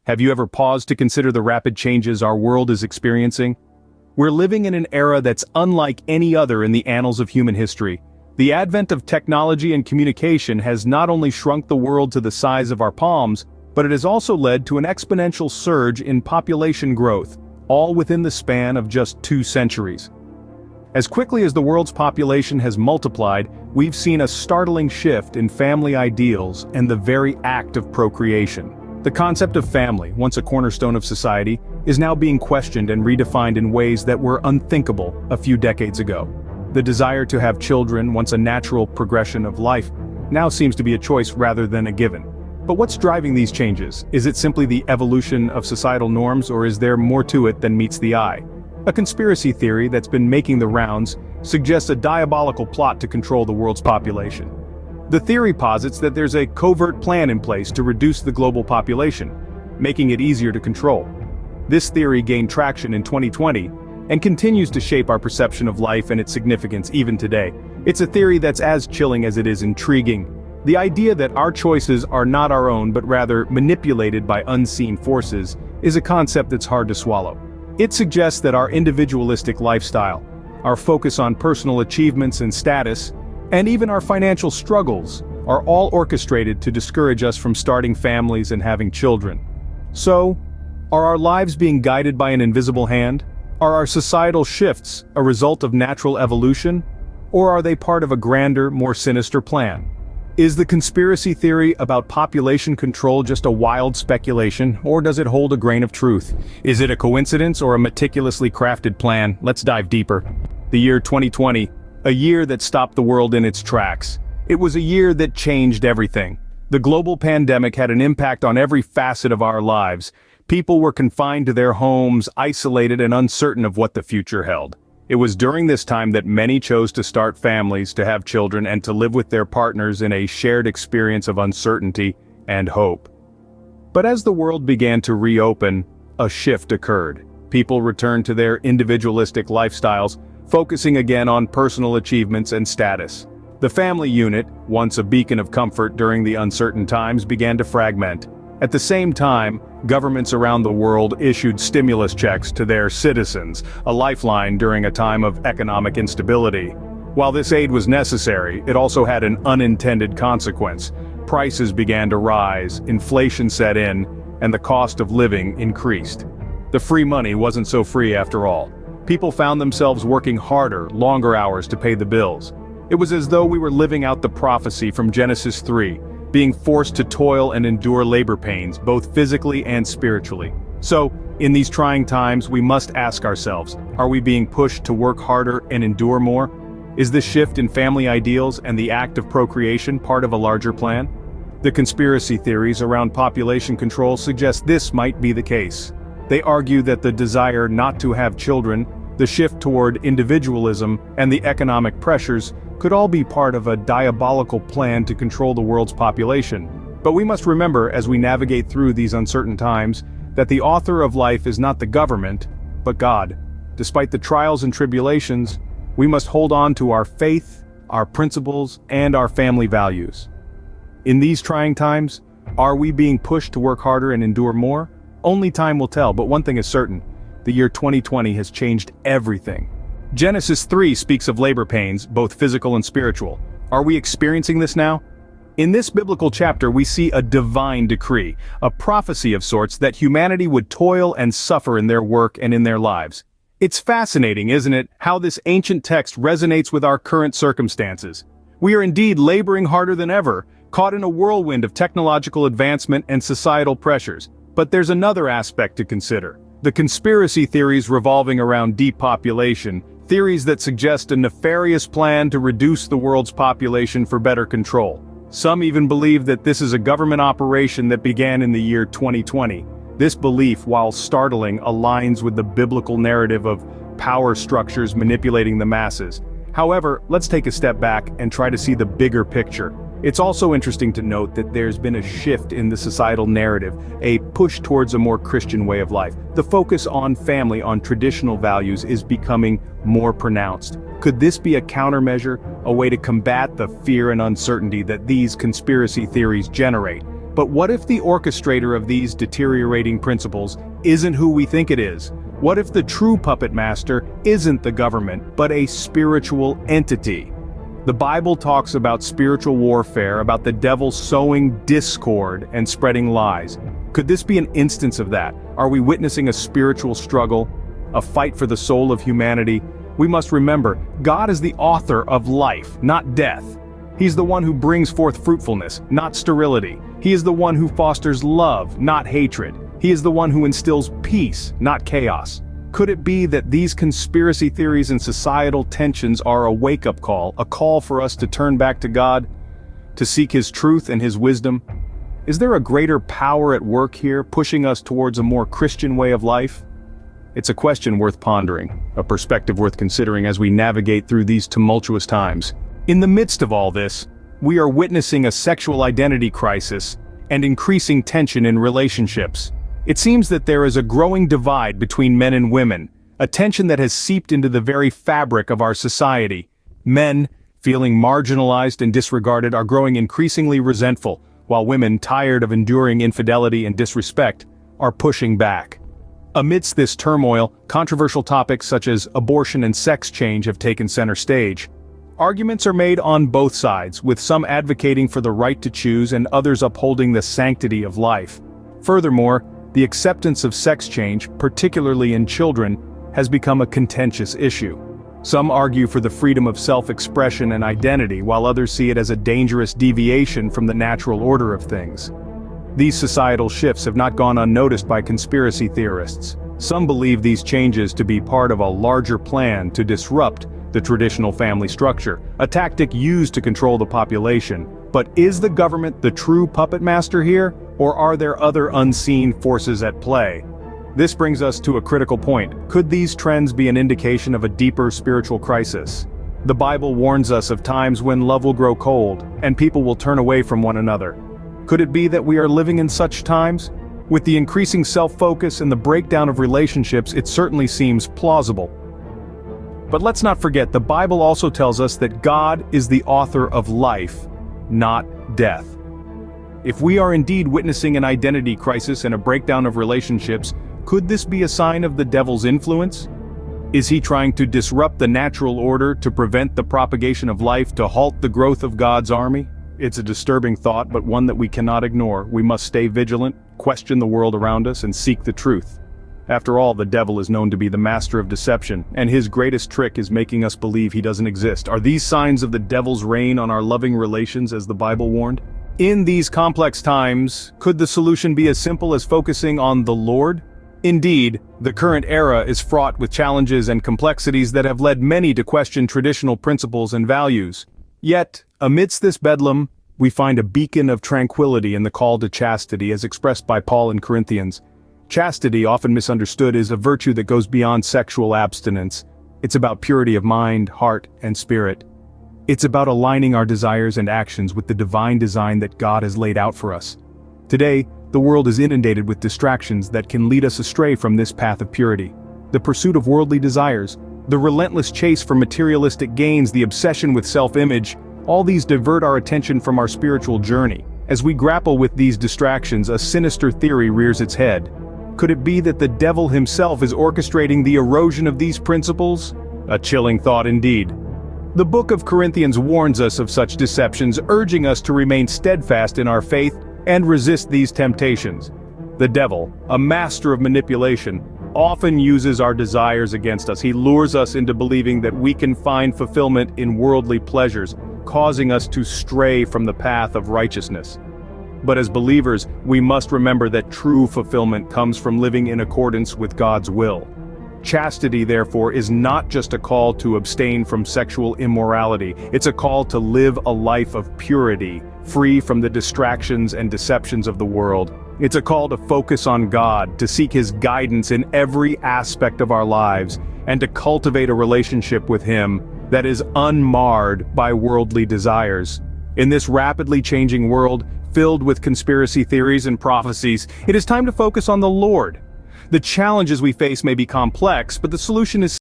Have you ever paused to consider the rapid changes our world is experiencing? We're living in an era that's unlike any other in the annals of human history. The advent of technology and communication has not only shrunk the world to the size of our palms, but it has also led to an exponential surge in population growth, all within the span of just 2 centuries. As quickly as the world's population has multiplied, we've seen a startling shift in family ideals and the very act of procreation. The concept of family, once a cornerstone of society, is now being questioned and redefined in ways that were unthinkable a few decades ago. The desire to have children, once a natural progression of life, now seems to be a choice rather than a given. But what's driving these changes? Is it simply the evolution of societal norms, or is there more to it than meets the eye? A conspiracy theory that's been making the rounds suggests a diabolical plot to control the world's population. The theory posits that there's a covert plan in place to reduce the global population, making it easier to control. This theory gained traction in 2020 and continues to shape our perception of life and its significance even today. It's a theory that's as chilling as it is intriguing. The idea that our choices are not our own but rather manipulated by unseen forces is a concept that's hard to swallow. It suggests that our individualistic lifestyle, our focus on personal achievements and status, and even our financial struggles, are all orchestrated to discourage us from starting families and having children. So, are our lives being guided by an invisible hand? Are our societal shifts a result of natural evolution? Or are they part of a grander, more sinister plan? Is the conspiracy theory about population control just a wild speculation, or does it hold a grain of truth? Is it a coincidence or a meticulously crafted plan? Let's dive deeper. The year 2020, a year that stopped the world in its tracks. It was a year that changed everything. The global pandemic had an impact on every facet of our lives. People were confined to their homes, isolated and uncertain of what the future held. It was during this time that many chose to start families, to have children, and to live with their partners in a shared experience of uncertainty and hope. But as the world began to reopen, a shift occurred. People returned to their individualistic lifestyles, focusing again on personal achievements and status. The family unit, once a beacon of comfort during the uncertain times, began to fragment. At the same time, governments around the world issued stimulus checks to their citizens, a lifeline during a time of economic instability. While this aid was necessary, it also had an unintended consequence. Prices began to rise, inflation set in, and the cost of living increased. The free money wasn't so free after all. People found themselves working harder, longer hours to pay the bills. It was as though we were living out the prophecy from Genesis 3, being forced to toil and endure labor pains, both physically and spiritually. So, in these trying times, we must ask ourselves, are we being pushed to work harder and endure more? Is this shift in family ideals and the act of procreation part of a larger plan? The conspiracy theories around population control suggest this might be the case. They argue that the desire not to have children, the shift toward individualism, and the economic pressures could all be part of a diabolical plan to control the world's population. But we must remember, as we navigate through these uncertain times, that the author of life is not the government, but God. Despite the trials and tribulations, we must hold on to our faith, our principles, and our family values. In these trying times, are we being pushed to work harder and endure more? Only time will tell, but one thing is certain: the year 2020 has changed everything. Genesis 3 speaks of labor pains, both physical and spiritual. Are we experiencing this now? In this biblical chapter, we see a divine decree, a prophecy of sorts that humanity would toil and suffer in their work and in their lives. It's fascinating, isn't it, how this ancient text resonates with our current circumstances. We are indeed laboring harder than ever, caught in a whirlwind of technological advancement and societal pressures. But there's another aspect to consider: the conspiracy theories revolving around depopulation, theories that suggest a nefarious plan to reduce the world's population for better control. Some even believe that this is a government operation that began in the year 2020. This belief, while startling, aligns with the biblical narrative of power structures manipulating the masses. However, let's take a step back and try to see the bigger picture. It's also interesting to note that there's been a shift in the societal narrative, a push towards a more Christian way of life. The focus on family, on traditional values, is becoming more pronounced. Could this be a countermeasure, a way to combat the fear and uncertainty that these conspiracy theories generate? But what if the orchestrator of these deteriorating principles isn't who we think it is? What if the true puppet master isn't the government, but a spiritual entity? The Bible talks about spiritual warfare, about the devil sowing discord and spreading lies. Could this be an instance of that? Are we witnessing a spiritual struggle, a fight for the soul of humanity? We must remember, God is the author of life, not death. He's the one who brings forth fruitfulness, not sterility. He is the one who fosters love, not hatred. He is the one who instills peace, not chaos. Could it be that these conspiracy theories and societal tensions are a wake-up call, a call for us to turn back to God, to seek His truth and His wisdom? Is there a greater power at work here, pushing us towards a more Christian way of life? It's a question worth pondering, a perspective worth considering as we navigate through these tumultuous times. In the midst of all this, we are witnessing a sexual identity crisis and increasing tension in relationships. It seems that there is a growing divide between men and women, a tension that has seeped into the very fabric of our society. Men, feeling marginalized and disregarded, are growing increasingly resentful, while women, tired of enduring infidelity and disrespect, are pushing back. Amidst this turmoil, controversial topics such as abortion and sex change have taken center stage. Arguments are made on both sides, with some advocating for the right to choose and others upholding the sanctity of life. Furthermore, the acceptance of sex change, particularly in children, has become a contentious issue. Some argue for the freedom of self-expression and identity, while others see it as a dangerous deviation from the natural order of things. These societal shifts have not gone unnoticed by conspiracy theorists. Some believe these changes to be part of a larger plan to disrupt the traditional family structure, a tactic used to control the population. But is the government the true puppet master here, or are there other unseen forces at play? This brings us to a critical point. Could these trends be an indication of a deeper spiritual crisis? The Bible warns us of times when love will grow cold, and people will turn away from one another. Could it be that we are living in such times? With the increasing self-focus and the breakdown of relationships, it certainly seems plausible. But let's not forget, the Bible also tells us that God is the author of life, not death. If we are indeed witnessing an identity crisis and a breakdown of relationships, could this be a sign of the devil's influence? Is he trying to disrupt the natural order, to prevent the propagation of life, to halt the growth of God's army? It's a disturbing thought, but one that we cannot ignore. We must stay vigilant, question the world around us, and seek the truth. After all, the devil is known to be the master of deception, and his greatest trick is making us believe he doesn't exist. Are these signs of the devil's reign on our loving relations, as the Bible warned? In these complex times, could the solution be as simple as focusing on the Lord? Indeed, the current era is fraught with challenges and complexities that have led many to question traditional principles and values. Yet, amidst this bedlam, we find a beacon of tranquility in the call to chastity as expressed by Paul in Corinthians. Chastity, often misunderstood, is a virtue that goes beyond sexual abstinence. It's about purity of mind, heart, and spirit. It's about aligning our desires and actions with the divine design that God has laid out for us. Today, the world is inundated with distractions that can lead us astray from this path of purity. The pursuit of worldly desires, the relentless chase for materialistic gains, the obsession with self-image, all these divert our attention from our spiritual journey. As we grapple with these distractions, a sinister theory rears its head. Could it be that the devil himself is orchestrating the erosion of these principles? A chilling thought indeed. The book of Corinthians warns us of such deceptions, urging us to remain steadfast in our faith and resist these temptations. The devil, a master of manipulation, often uses our desires against us. He lures us into believing that we can find fulfillment in worldly pleasures, causing us to stray from the path of righteousness. But as believers, we must remember that true fulfillment comes from living in accordance with God's will. Chastity, therefore, is not just a call to abstain from sexual immorality. It's a call to live a life of purity, free from the distractions and deceptions of the world. It's a call to focus on God, to seek His guidance in every aspect of our lives, and to cultivate a relationship with Him that is unmarred by worldly desires. In this rapidly changing world, filled with conspiracy theories and prophecies, it is time to focus on the Lord. The challenges we face may be complex, but the solution is